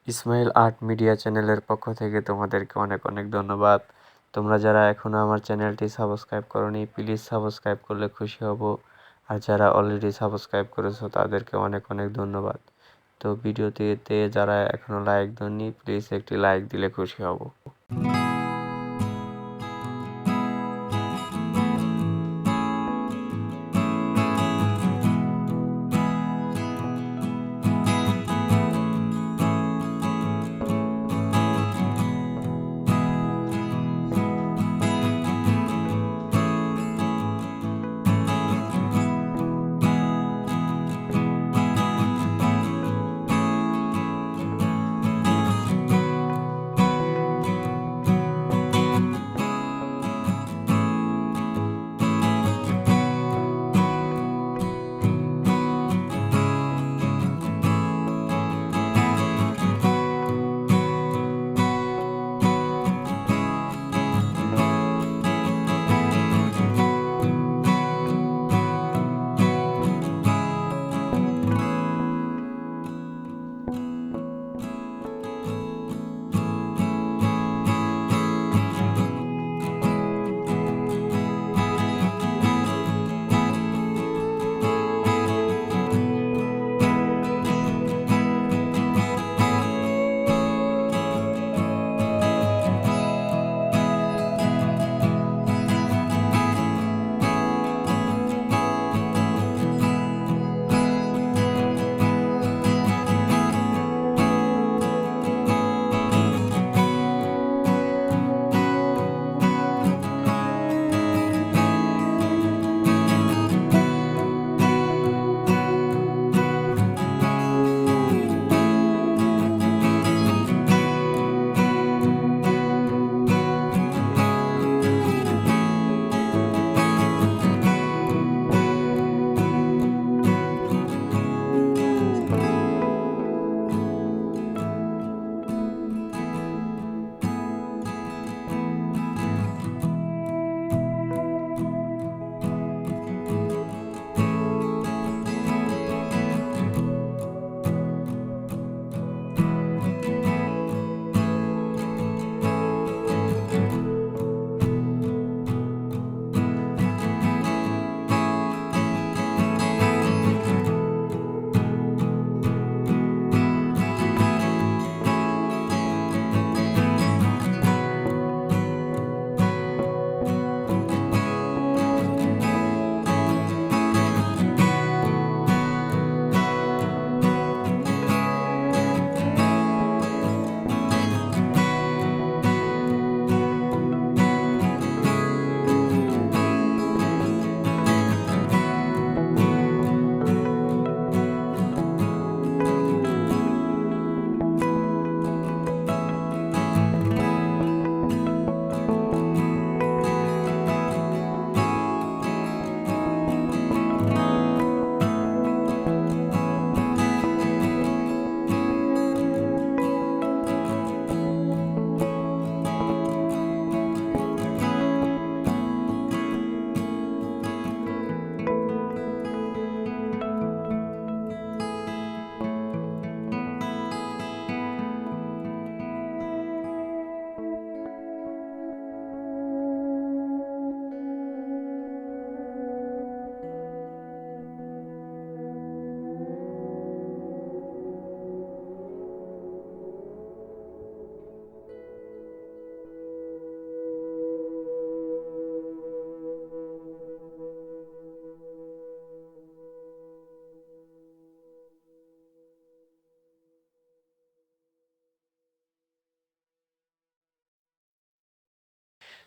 Ismail art media চ্যানেলের পক্ষ থেকে তোমাদেরকে অনেক অনেক ধন্যবাদ। তোমরা যারা এখনও আমার চ্যানেলটি সাবস্ক্রাইব করোনি, প্লিজ সাবস্ক্রাইব করলে খুশি হব। আর যারা অলরেডি সাবস্ক্রাইব করেছো তাদেরকে অনেক অনেক ধন্যবাদ। তো ভিডিওটিতে যারা এখনও লাইক দেননি, প্লিজ একটি লাইক দিলে খুশি হব।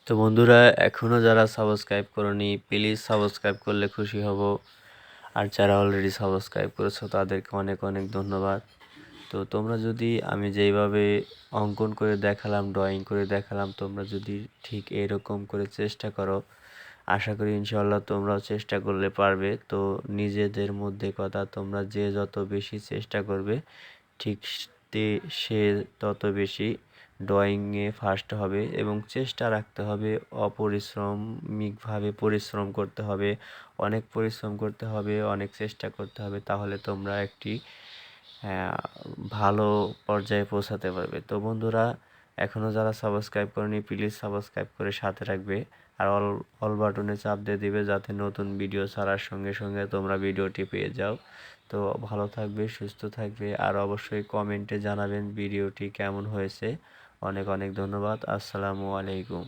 তো বন্ধুরা, এখনও যারা সাবস্ক্রাইব করনি প্লিজ সাবস্ক্রাইব করলে খুশি হব। আর যারা অলরেডি সাবস্ক্রাইব করেছো তাদেরকে অনেক অনেক ধন্যবাদ। তো তোমরা যদি আমি যেইভাবে অঙ্কন করে দেখালাম, ড্রয়িং করে দেখালাম, তোমরা যদি ঠিক এরকম করে চেষ্টা করো, আশা করি ইনশাল্লাহ তোমরাও চেষ্টা করলে পারবে। তো নিজেদের মধ্যে কথা, তোমরা যে যত বেশি চেষ্টা করবে ঠিক সে তত বেশি ড্রয়িংয়ে ফার্স্ট হবে। এবং চেষ্টা রাখতে হবে, অপরিশ্রমিকভাবে পরিশ্রম করতে হবে, অনেক পরিশ্রম করতে হবে, অনেক চেষ্টা করতে হবে, তাহলে তোমরা একটি ভালো পর্যায়ে পৌঁছাতে পারবে। তো বন্ধুরা, এখনও যারা সাবস্ক্রাইব করেনি প্লিজ সাবস্ক্রাইব করে সাথে রাখবে। আর অল বাটনে চাপ দিয়ে দিবে যাতে নতুন ভিডিও ছাড়ার সঙ্গে সঙ্গে তোমরা ভিডিওটি পেয়ে যাও। তো ভালো থাকবে, সুস্থ থাকবে, আর অবশ্যই কমেন্টে জানাবেন ভিডিওটি কেমন হয়েছে। অনেক অনেক ধন্যবাদ। আসসালামু আলাইকুম।